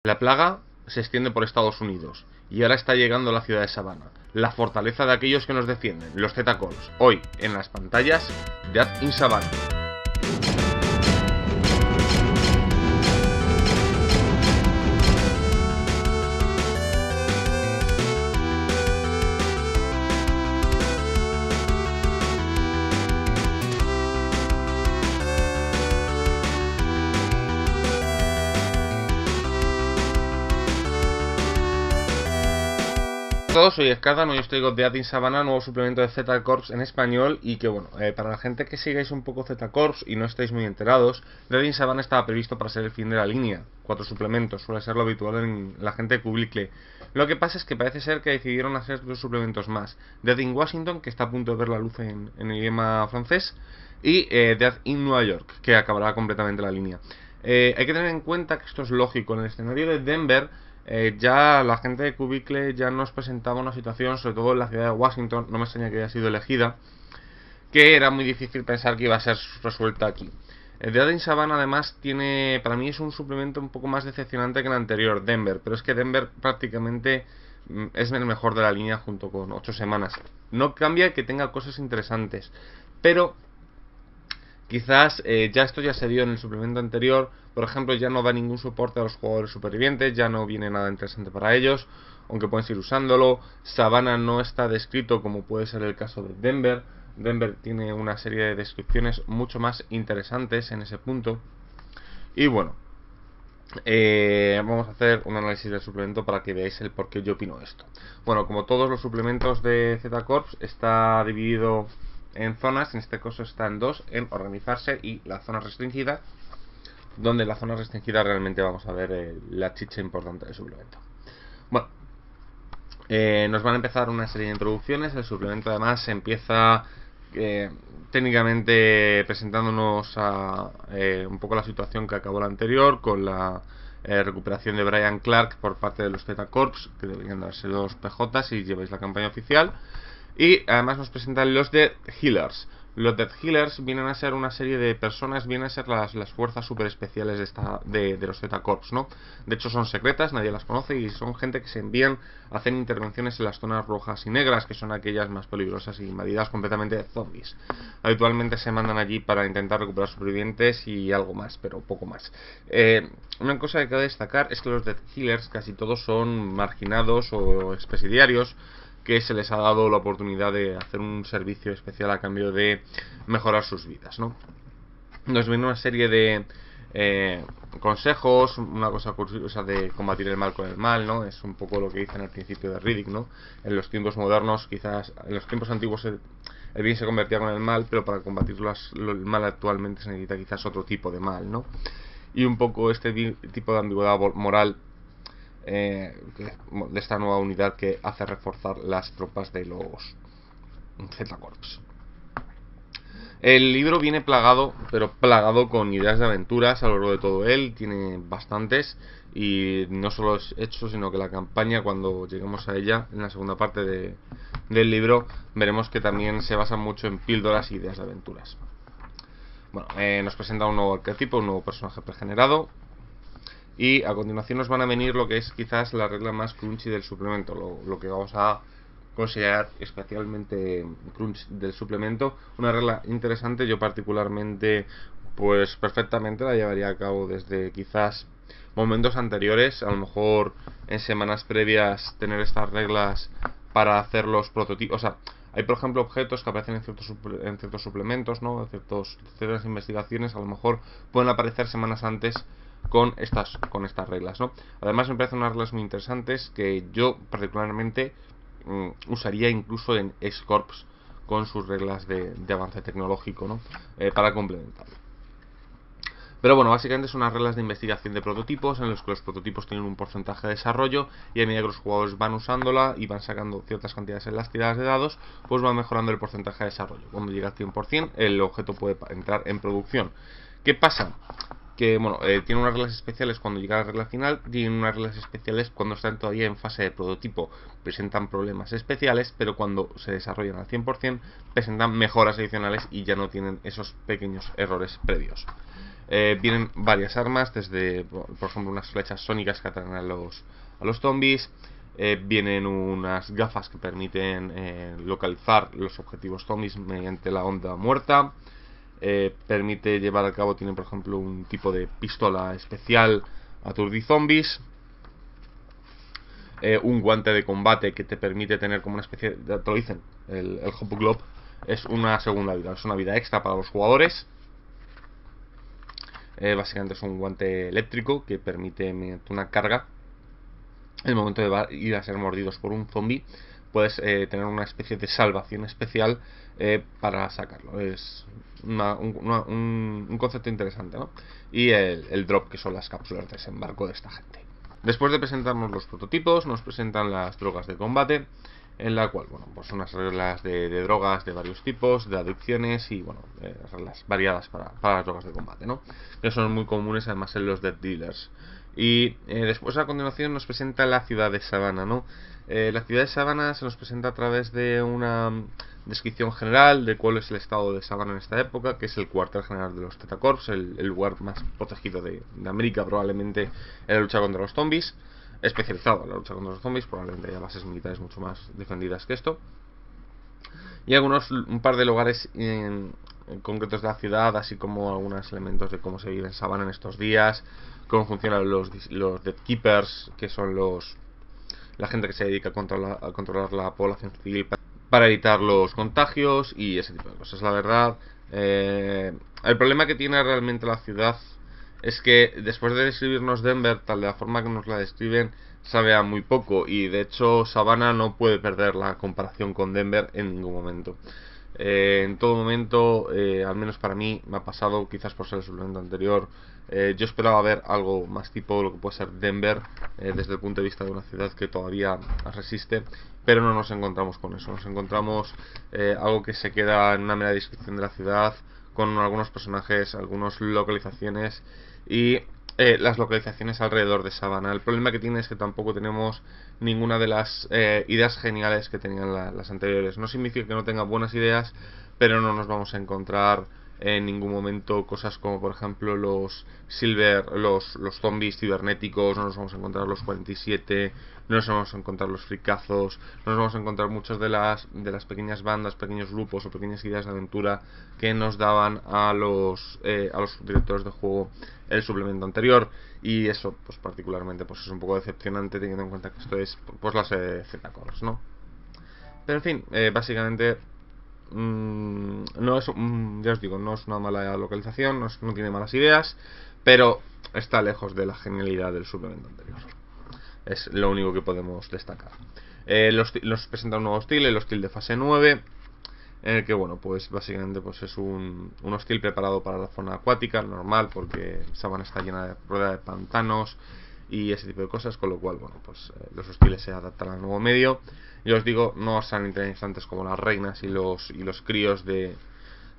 La plaga se extiende por Estados Unidos y ahora está llegando a la ciudad de Savannah, la fortaleza de aquellos que nos defienden, los Z-Corps, hoy en las pantallas de Death in Savannah. Hola a todos, soy Escardano y os traigo Death in Savannah, nuevo suplemento de Z-Corps en español. Y que bueno, para la gente que sigáis un poco Z-Corps y no estáis muy enterados, Death in Savannah estaba previsto para ser el fin de la línea. 4 suplementos, suele ser lo habitual en la gente de Cubicle. Lo que pasa es que parece ser que decidieron hacer 2 suplementos más: Death in Washington, que está a punto de ver la luz en el idioma francés, y Death in Nueva York, que acabará completamente la línea. Hay que tener en cuenta que esto es lógico. En el escenario de Denver, ya la gente de Cubicle ya nos presentaba una situación, sobre todo en la ciudad de Washington, no me extraña que haya sido elegida, que era muy difícil pensar que iba a ser resuelta aquí. El Death in Savannah además tiene, para mí es un suplemento un poco más decepcionante que el anterior, Denver, pero es que Denver prácticamente es el mejor de la línea junto con 8 semanas. No cambia que tenga cosas interesantes, pero quizás ya esto ya se dio en el suplemento anterior. Por ejemplo, ya no da ningún soporte a los jugadores supervivientes, ya no viene nada interesante para ellos, aunque pueden seguir usándolo. Savannah no está descrito como puede ser el caso de Denver. Denver tiene una serie de descripciones mucho más interesantes en ese punto. Y bueno, vamos a hacer un análisis del suplemento para que veáis el por qué yo opino esto. Bueno, como todos los suplementos de Z-Corps, está dividido en zonas. En este caso está en 2, en organizarse y la zona restringida, donde en la zona restringida realmente vamos a ver la chicha importante del suplemento. Bueno, nos van a empezar una serie de introducciones. El suplemento además empieza técnicamente presentándonos un poco la situación que acabó la anterior, con la recuperación de Brian Clark por parte de los Z-Corps, que deberían darse los PJ si lleváis la campaña oficial. Y además nos presentan los Death Healers. Los Death Healers vienen a ser una serie de personas, vienen a ser las fuerzas super especiales de los Z-Corps, ¿no? De hecho son secretas, nadie las conoce, y son gente que se envían a hacer intervenciones en las zonas rojas y negras, que son aquellas más peligrosas y invadidas completamente de zombies. Habitualmente se mandan allí para intentar recuperar supervivientes y algo más, pero poco más. Una cosa que cabe destacar es que los Death Healers casi todos son marginados o expresidiarios, que se les ha dado la oportunidad de hacer un servicio especial a cambio de mejorar sus vidas, ¿no? Nos viene una serie de consejos, una cosa curiosa de combatir el mal con el mal, ¿no? Es un poco lo que dicen al principio de Riddick, ¿no? En los tiempos modernos, quizás, en los tiempos antiguos el bien se convertía con el mal, pero para combatir el mal actualmente se necesita quizás otro tipo de mal, ¿no? Y un poco este tipo de ambigüedad moral de esta nueva unidad que hace reforzar las tropas de los Z-Corps. El libro viene plagado, pero plagado con ideas de aventuras a lo largo de todo él. Tiene bastantes, y no solo es hecho, sino que la campaña, cuando lleguemos a ella en la segunda parte del libro, veremos que también se basa mucho en píldoras y ideas de aventuras. Bueno, nos presenta un nuevo arquetipo, un nuevo personaje pregenerado. Y a continuación nos van a venir lo que es quizás la regla más crunchy del suplemento, lo que vamos a considerar especialmente crunch del suplemento. Una regla interesante, yo particularmente pues perfectamente la llevaría a cabo desde quizás momentos anteriores, a lo mejor en semanas previas, tener estas reglas para hacer los prototipos. O sea, hay por ejemplo objetos que aparecen en ciertos suplementos, ¿no? Ciertas investigaciones, a lo mejor pueden aparecer semanas antes con estas reglas, ¿no? Además me parecen unas reglas muy interesantes que yo particularmente usaría incluso en X-Corps con sus reglas de avance tecnológico, ¿no? Para complementarlo. Pero bueno, básicamente son unas reglas de investigación de prototipos, en los que los prototipos tienen un porcentaje de desarrollo, y a medida que los jugadores van usándola y van sacando ciertas cantidades en las tiradas de dados, pues va mejorando el porcentaje de desarrollo. Cuando llega al 100%, el objeto puede entrar en producción. ¿Qué pasa? Que bueno, tiene unas reglas especiales cuando llega a la regla final, tiene unas reglas especiales cuando están todavía en fase de prototipo, presentan problemas especiales, pero cuando se desarrollan al 100% presentan mejoras adicionales y ya no tienen esos pequeños errores previos. Vienen varias armas, desde por ejemplo unas flechas sónicas que atacan a los zombies. Vienen unas gafas que permiten localizar los objetivos zombies mediante la onda muerta. Permite llevar a cabo, tiene por ejemplo un tipo de pistola especial aturdizombies. Un guante de combate que te permite tener como una especie de, te lo dicen, el Hop Globe es una segunda vida, es una vida extra para los jugadores. Básicamente es un guante eléctrico que permite, mediante una carga, en el momento de ir a ser mordidos por un zombie, puedes tener una especie de salvación especial para sacarlo. Es un concepto interesante, ¿no? Y el drop, que son las cápsulas de desembarco de esta gente. Después de presentarnos los prototipos, nos presentan las drogas de combate, en la cual, bueno, pues unas reglas de drogas de varios tipos, de adicciones y, bueno, reglas variadas para las drogas de combate, ¿no? Que son muy comunes además en los Dead Dealers. Y después, a continuación, nos presenta la ciudad de Savannah, ¿no? La ciudad de Savannah se nos presenta a través de una descripción general de cuál es el estado de Savannah en esta época, que es el cuartel general de los Theta Corps, el lugar más protegido de América, probablemente en la lucha contra los zombies, especializado en la lucha contra los zombies, probablemente haya bases militares mucho más defendidas que esto. Y un par de lugares concretos de la ciudad, así como algunos elementos de cómo se vive en Savannah en estos días, cómo funcionan los Dead Keepers, que son la gente que se dedica a controlar la población civil para evitar los contagios y ese tipo de cosas. La verdad, el problema que tiene realmente la ciudad es que después de describirnos Denver tal de la forma que nos la describen, sabe a muy poco, y de hecho Savannah no puede perder la comparación con Denver en ningún momento. En todo momento, al menos para mí, me ha pasado, quizás por ser el suplemento anterior, yo esperaba ver algo más tipo lo que puede ser Denver, desde el punto de vista de una ciudad que todavía resiste, pero no nos encontramos con eso. Nos encontramos algo que se queda en una mera descripción de la ciudad, con algunos personajes, algunas localizaciones y las localizaciones alrededor de Savannah. El problema que tiene es que tampoco tenemos ninguna de las ideas geniales que tenían las anteriores. No significa que no tenga buenas ideas, pero no nos vamos a encontrar en ningún momento cosas como por ejemplo los zombies cibernéticos, no nos vamos a encontrar los 47, no nos vamos a encontrar los fricazos, no nos vamos a encontrar muchas de las pequeñas bandas, pequeños grupos o pequeñas ideas de aventura que nos daban a los directores de juego el suplemento anterior, y eso pues particularmente pues es un poco decepcionante teniendo en cuenta que esto es pues la serie de Theta Corps, ¿no? Pero en fin, básicamente no es, ya os digo, no es una mala localización, no tiene malas ideas, pero está lejos de la genialidad del suplemento anterior. Es lo único que podemos destacar. Nos presenta un nuevo hostil, el hostil de fase 9, en el que, bueno, pues básicamente pues es un hostil preparado para la zona acuática, normal, porque Savannah está llena de rueda de pantanos y ese tipo de cosas, con lo cual, bueno, pues los hostiles se adaptan al nuevo medio. Y os digo, no son interesantes como las reinas y los críos de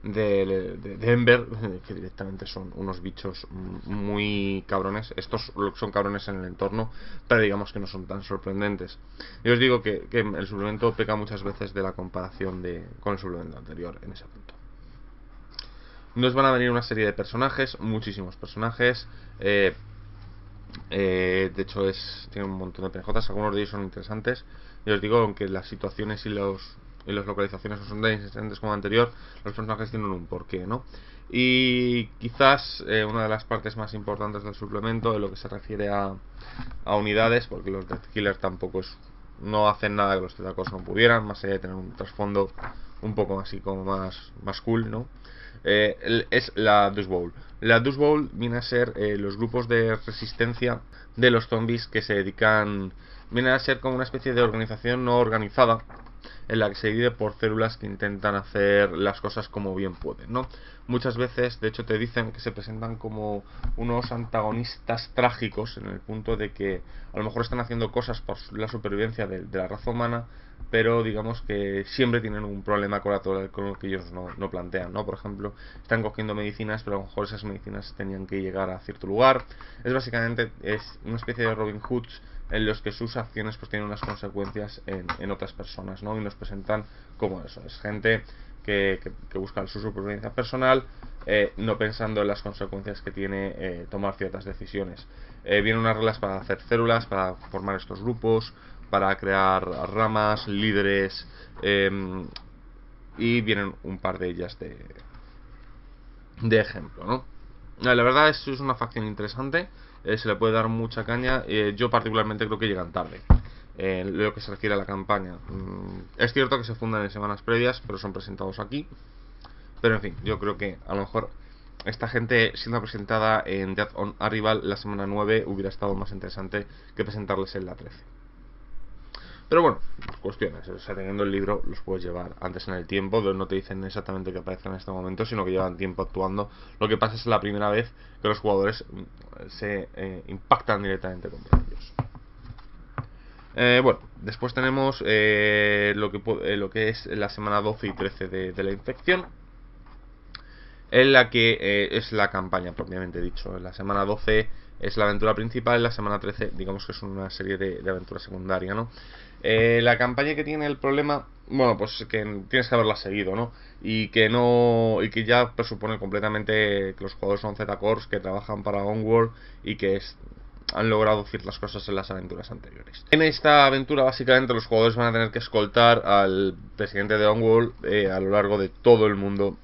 Denver, que directamente son unos bichos muy cabrones. Estos son cabrones en el entorno, pero digamos que no son tan sorprendentes. Y os digo que el suplemento peca muchas veces de la comparación con el suplemento anterior en ese punto. Nos van a venir una serie de personajes, muchísimos personajes. De hecho tiene un montón de PNJs, algunos de ellos son interesantes. Y os digo, aunque las situaciones y las localizaciones no son tan interesantes como anterior, los personajes tienen un porqué, ¿no? Y quizás una de las partes más importantes del suplemento, de lo que se refiere a unidades, porque los Death Killers tampoco no hacen nada que los Theta Corps no pudieran, más allá de tener un trasfondo un poco así como más cool, ¿no? Es la Dust Bowl. La Dust Bowl viene a ser los grupos de resistencia de los zombies que se dedican, viene a ser como una especie de organización no organizada, en la que se divide por células que intentan hacer las cosas como bien pueden, ¿no? Muchas veces, de hecho, te dicen que se presentan como unos antagonistas trágicos, en el punto de que a lo mejor están haciendo cosas por la supervivencia de la raza humana, pero digamos que siempre tienen un problema colateral con lo que ellos no plantean, ¿no? Por ejemplo, están cogiendo medicinas, pero a lo mejor esas medicinas tenían que llegar a cierto lugar. Básicamente una especie de Robin Hoods, en los que sus acciones pues tienen unas consecuencias en otras personas, ¿no? Y nos presentan como eso, es gente que busca su supervivencia personal, no pensando en las consecuencias que tiene tomar ciertas decisiones. Vienen unas reglas para hacer células, para formar estos grupos, para crear ramas, líderes, y vienen un par de ellas de ejemplo, ¿no? La verdad es una facción interesante, se le puede dar mucha caña. Yo particularmente creo que llegan tarde lo que se refiere a la campaña. Es cierto que se fundan en semanas previas, pero son presentados aquí. Pero en fin, yo creo que a lo mejor esta gente siendo presentada en Death on Arrival la semana 9 hubiera estado más interesante que presentarles en la 13. Pero bueno, cuestiones, o sea, teniendo el libro los puedes llevar antes en el tiempo, no te dicen exactamente que aparezcan en este momento, sino que llevan tiempo actuando. Lo que pasa es la primera vez que los jugadores se impactan directamente contra ellos. Bueno, después tenemos lo que es la semana 12 y 13 de la infección, en la que es la campaña propiamente dicho. En la semana 12 es la aventura principal, en la semana 13 digamos que es una serie de aventura secundaria, ¿no? La campaña que tiene el problema, bueno, pues que tienes que haberla seguido, ¿no? Y que ya presupone completamente que los jugadores son Z-Cores, que trabajan para Onward y que han logrado ciertas cosas en las aventuras anteriores. En esta aventura básicamente los jugadores van a tener que escoltar al presidente de Onward a lo largo de todo el mundo,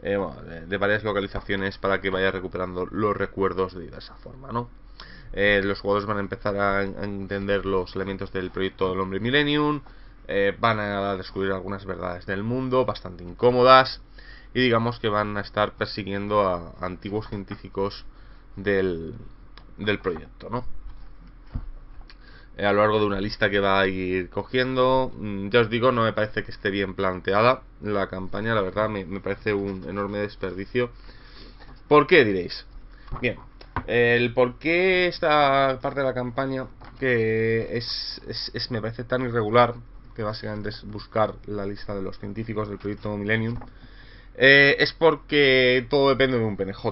de varias localizaciones, para que vaya recuperando los recuerdos de diversa forma, ¿no? Los jugadores van a empezar a entender los elementos del proyecto del Hombre Millennium, van a descubrir algunas verdades del mundo bastante incómodas, y digamos que van a estar persiguiendo a antiguos científicos del proyecto, ¿no? A lo largo de una lista que va a ir cogiendo. Ya os digo, no me parece que esté bien planteada la campaña, la verdad me parece un enorme desperdicio. ¿Por qué, diréis? Bien, el por qué esta parte de la campaña, que me parece tan irregular, que básicamente es buscar la lista de los científicos del proyecto Millennium, es porque todo depende de un PNJ.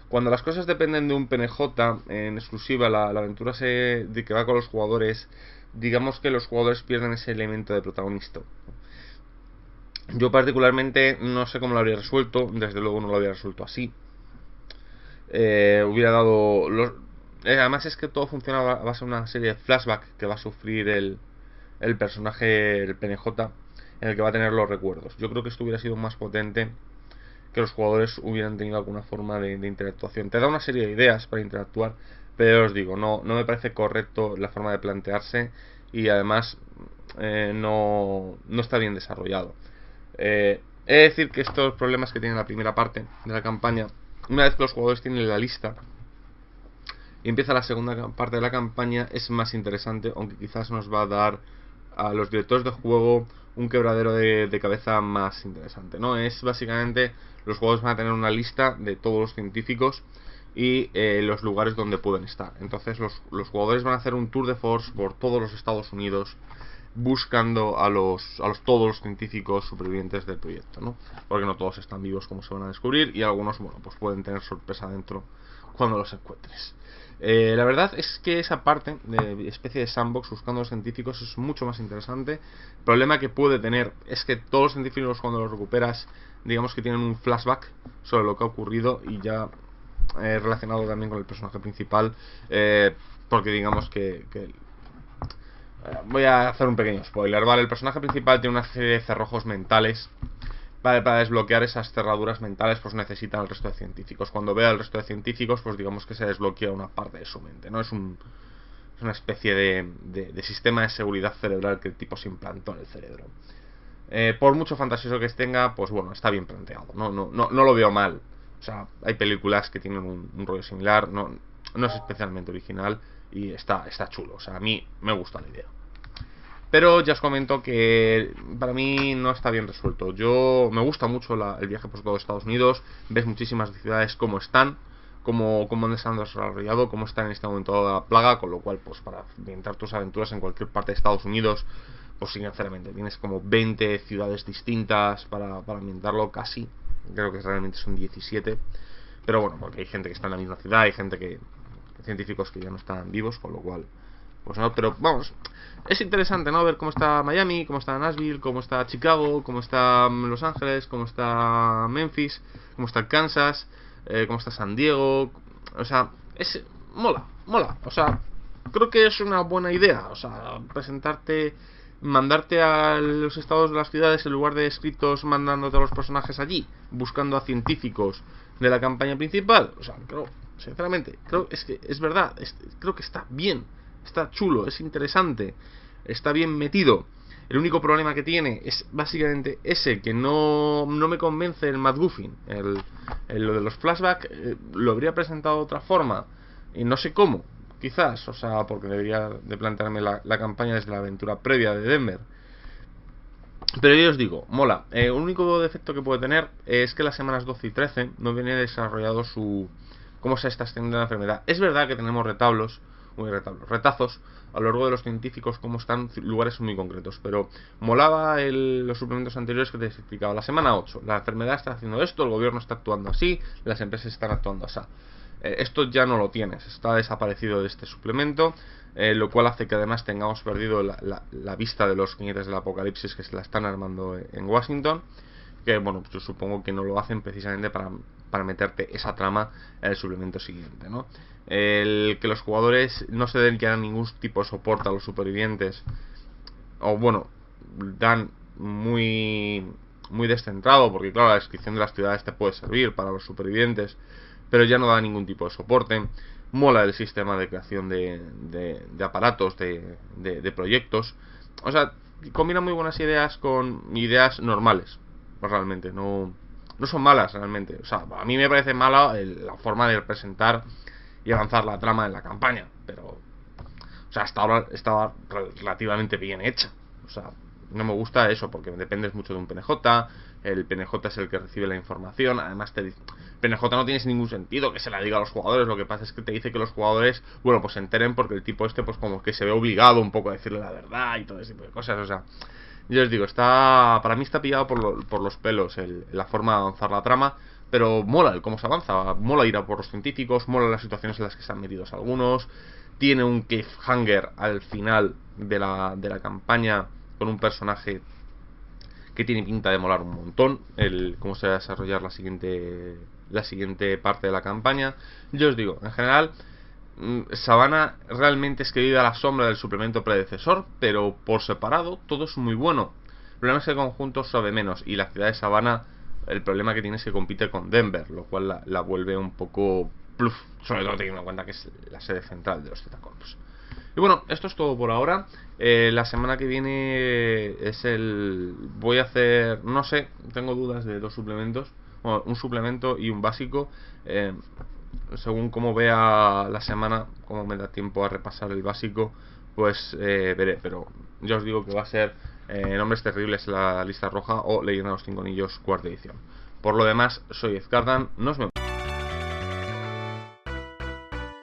Cuando las cosas dependen de un PNJ en exclusiva, la aventura de que va con los jugadores, digamos que los jugadores pierden ese elemento de protagonista. Yo particularmente no sé cómo lo habría resuelto, desde luego no lo habría resuelto así. Hubiera dado además es que todo funciona a base de una serie de flashbacks que va a sufrir el personaje, el PNJ, en el que va a tener los recuerdos. Yo creo que esto hubiera sido más potente, que los jugadores hubieran tenido alguna forma de interactuación. Te da una serie de ideas para interactuar, pero os digo, no me parece correcto la forma de plantearse, y además no está bien desarrollado. He de decir que estos problemas que tiene la primera parte de la campaña, una vez que los jugadores tienen la lista y empieza la segunda parte de la campaña, es más interesante, aunque quizás nos va a dar a los directores de juego un quebradero de cabeza más interesante, ¿no? Es básicamente, los jugadores van a tener una lista de todos los científicos y los lugares donde pueden estar. Entonces los jugadores van a hacer un tour de force por todos los Estados Unidos, buscando a todos los científicos supervivientes del proyecto, ¿no? Porque no todos están vivos, como se van a descubrir, y algunos, bueno, pues pueden tener sorpresa dentro cuando los encuentres. La verdad es que esa parte de especie de sandbox buscando a los científicos es mucho más interesante. El problema que puede tener es que todos los científicos, cuando los recuperas, digamos que tienen un flashback sobre lo que ha ocurrido, y ya relacionado también con el personaje principal, porque digamos que voy a hacer un pequeño spoiler, ¿vale? El personaje principal tiene una serie de cerrojos mentales. Vale, para desbloquear esas cerraduras mentales, pues necesitan al resto de científicos. Cuando vea al resto de científicos, pues digamos que se desbloquea una parte de su mente, ¿no? Es una especie de sistema de seguridad cerebral que el tipo se implantó en el cerebro. Por mucho fantasioso que tenga, pues bueno, está bien planteado. No lo veo mal. O sea, hay películas que tienen un rollo similar. No es especialmente original y está chulo. O sea, a mí me gusta la idea. Pero ya os comento que para mí no está bien resuelto. Me gusta mucho el viaje por todo Estados Unidos. Ves muchísimas ciudades como están, cómo se han desarrollado, cómo está en este momento la plaga, con lo cual, pues para ambientar tus aventuras en cualquier parte de Estados Unidos, pues sinceramente tienes como 20 ciudades distintas para ambientarlo, casi. Creo que realmente son 17. Pero bueno, porque hay gente que está en la misma ciudad, hay científicos que ya no están vivos, con lo cual pues no, pero vamos, es interesante, ¿no? Ver cómo está Miami, cómo está Nashville, cómo está Chicago, cómo está Los Ángeles, cómo está Memphis, cómo está Kansas, cómo está San Diego. O sea, mola, o sea, creo que es una buena idea. O sea, mandarte a los estados de las ciudades en lugar de escritos mandándote a los personajes allí, buscando a científicos de la campaña principal. O sea, sinceramente, es que es verdad, creo que está bien, está chulo, es interesante, está bien metido. El único problema que tiene es básicamente ese, que no me convence el MacGuffin. Lo de los flashbacks lo habría presentado de otra forma, y no sé cómo, quizás, o sea, porque debería de plantearme la campaña desde la aventura previa de Denver. Pero yo os digo, mola. El único defecto que puede tener es que las semanas 12 y 13 no viene desarrollado cómo se está extendiendo la enfermedad. Es verdad que tenemos retazos a lo largo de los científicos, cómo están lugares muy concretos, pero molaba los suplementos anteriores que te explicaba. La semana 8, la enfermedad está haciendo esto, el gobierno está actuando así, las empresas están actuando así. Esto ya no lo tienes, está desaparecido de este suplemento, lo cual hace que además tengamos perdido la vista de los jinetes del apocalipsis que se la están armando en Washington, que bueno, pues yo supongo que no lo hacen precisamente para meterte esa trama en el suplemento siguiente, ¿no? El que los jugadores no se den ya ningún tipo de soporte a los supervivientes, o bueno, dan muy descentrado, porque claro, la descripción de las ciudades te puede servir para los supervivientes, pero ya no da ningún tipo de soporte. Mola el sistema de creación de aparatos, de proyectos. O sea, combina muy buenas ideas con ideas normales. Realmente, no son malas realmente. O sea, a mí me parece mala la forma de representar y avanzar la trama en la campaña, pero, o sea, hasta ahora estaba relativamente bien hecha. O sea, no me gusta eso porque dependes mucho de un PNJ. El PNJ es el que recibe la información. Además PNJ no tiene ningún sentido que se la diga a los jugadores. Lo que pasa es que te dice que los jugadores, bueno, pues se enteren, porque el tipo pues como que se ve obligado un poco a decirle la verdad y todo ese tipo de cosas. O sea, yo os digo, para mí está pillado por los pelos la forma de avanzar la trama. Pero mola el cómo se avanza, mola ir a por los científicos, mola las situaciones en las que están metidos algunos. Tiene un cliffhanger al final de la campaña con un personaje que tiene pinta de molar un montón, cómo se va a desarrollar la siguiente parte de la campaña. Yo os digo, en general, Savannah realmente es que vive a la sombra del suplemento predecesor, pero por separado todo es muy bueno. El problema es que el conjunto sabe menos, y la ciudad de Savannah, el problema que tiene es que compite con Denver, lo cual la vuelve un poco pluf, sobre todo teniendo en cuenta que es la sede central de los Z-Corps. Y bueno, esto es todo por ahora. La semana que viene voy a hacer, no sé, tengo dudas de 2 suplementos. Bueno, un suplemento y un básico. Según como vea la semana, como me da tiempo a repasar el básico, pues veré. Pero ya os digo que va a ser Nombres Terribles, la lista roja, o Leyenda de los 5 Anillos, cuarta edición. Por lo demás, soy Ezcardan, nos vemos.